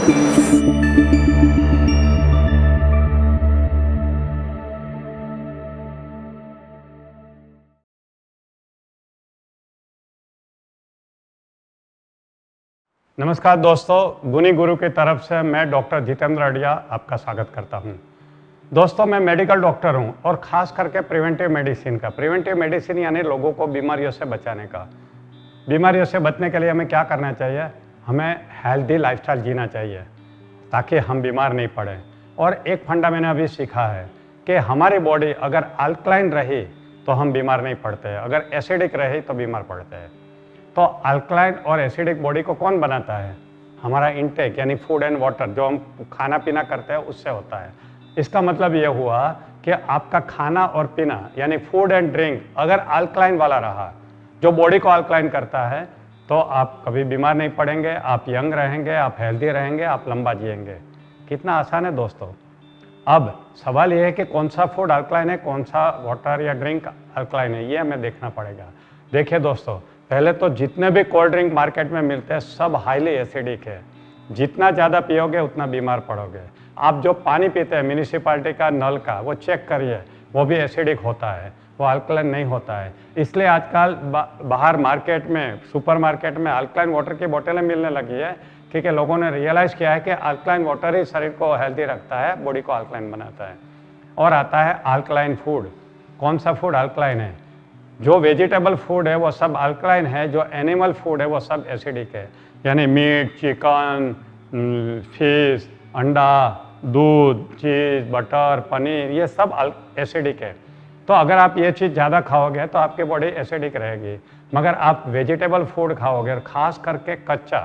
नमस्कार दोस्तों, गुनी गुरु की तरफ से मैं डॉक्टर जितेंद्र अड़िया आपका स्वागत करता हूं। दोस्तों, मैं मेडिकल डॉक्टर हूं और ख़ास करके प्रिवेंटिव मेडिसिन का। प्रिवेंटिव मेडिसिन यानी लोगों को बीमारियों से बचाने का। बीमारियों से बचने के लिए हमें क्या करना चाहिए? हमें हेल्दी लाइफस्टाइल जीना चाहिए ताकि हम बीमार नहीं पड़ें। और एक फंडा मैंने अभी सीखा है कि हमारी बॉडी अगर अल्कलाइन रही तो हम बीमार नहीं पड़ते, अगर एसिडिक रही तो बीमार पड़ते हैं। तो अल्कलाइन और एसिडिक बॉडी को कौन बनाता है? हमारा इंटेक यानी फूड एंड वाटर, जो हम खाना पीना करते हैं उससे होता है। इसका मतलब ये हुआ कि आपका खाना और पीना यानी फूड एंड ड्रिंक अगर अल्कलाइन वाला रहा, जो बॉडी को अल्कलाइन करता है, तो आप कभी बीमार नहीं पड़ेंगे, आप यंग रहेंगे, आप हेल्दी रहेंगे, आप लंबा जिएंगे। कितना आसान है दोस्तों। अब सवाल ये है कि कौन सा फूड अल्कलाइन है, कौन सा वाटर या ड्रिंक अल्कलाइन है, ये हमें देखना पड़ेगा। देखिए दोस्तों, पहले तो जितने भी कोल्ड ड्रिंक मार्केट में मिलते हैं सब हाईली एसिडिक है। जितना ज़्यादा पियोगे उतना बीमार पड़ोगे। आप जो पानी पीते हैं म्यूनिसिपालिटी का नल का, वो चेक करिए, वो भी एसिडिक होता है, वो अल्कलाइन नहीं होता है। इसलिए आजकल बाहर मार्केट में, सुपर मार्केट में अल्कलाइन वाटर की बोतलें मिलने लगी है, क्योंकि लोगों ने रियलाइज़ किया है कि अल्कलाइन वाटर ही शरीर को हेल्दी रखता है, बॉडी को अल्कलाइन बनाता है। और आता है अल्कलाइन फूड। कौन सा फूड अल्कलाइन है? जो वेजिटेबल फूड है वो सब अल्कलाइन है, जो एनिमल फूड है वो सब एसिडिक है। यानी मीट, चिकन, फिश, अंडा, दूध, चीज़, बटर, पनीर, ये सब एसिडिक है। तो अगर आप ये चीज़ ज़्यादा खाओगे तो आपकी बॉडी एसिडिक रहेगी। मगर आप वेजिटेबल फूड खाओगे, और ख़ास करके कच्चा।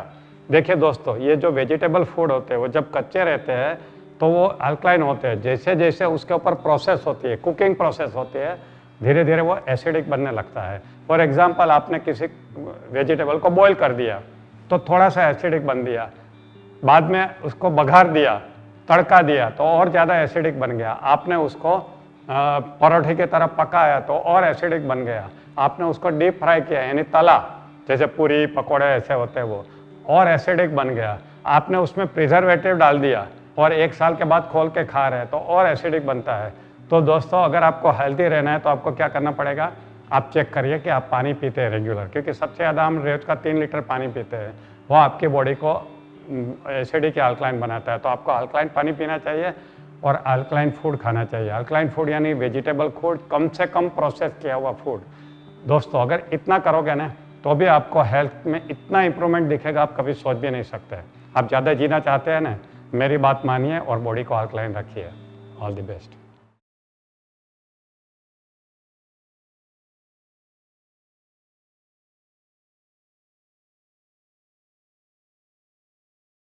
देखिए दोस्तों, ये जो वेजिटेबल फूड होते हैं वो जब कच्चे रहते हैं तो वो अल्कलाइन होते हैं। जैसे जैसे उसके ऊपर प्रोसेस होती है, कुकिंग प्रोसेस होती है, धीरे धीरे वो एसिडिक बनने लगता है। फॉर एग्जांपल, आपने किसी वेजिटेबल को बॉईल कर दिया तो थोड़ा सा एसिडिक बन दिया, बाद में उसको बघार दिया, तड़का दिया तो और ज़्यादा एसिडिक बन गया। आपने उसको परोठे की तरह पकाया तो और एसिडिक बन गया। आपने उसको डीप फ्राई किया यानी तला, जैसे पूरी पकौड़े ऐसे होते हैं, वो और एसिडिक बन गया। आपने उसमें प्रिजर्वेटिव डाल दिया और 1 साल के बाद खोल के खा रहे हैं तो और एसिडिक बनता है। तो दोस्तों, अगर आपको हेल्दी रहना है तो आपको क्या करना पड़ेगा? आप चेक करिए कि आप पानी पीते हैं रेगुलर, क्योंकि सबसे ज़्यादा हम रोज का 3 लीटर पानी पीते हैं। वो आपकी बॉडी को एसिडिक या अल्कलाइन बनाता है। तो आपको अल्कलाइन पानी पीना चाहिए और अल्कलाइन फूड खाना चाहिए। अल्कलाइन फूड यानी वेजिटेबल फूड, कम से कम प्रोसेस किया हुआ फूड। दोस्तों, अगर इतना करोगे ना तो भी आपको हेल्थ में इतना इंप्रूवमेंट दिखेगा, आप कभी सोच भी नहीं सकते। आप ज़्यादा जीना चाहते हैं ना, मेरी बात मानिए और बॉडी को अल्कलाइन रखिए। All the best.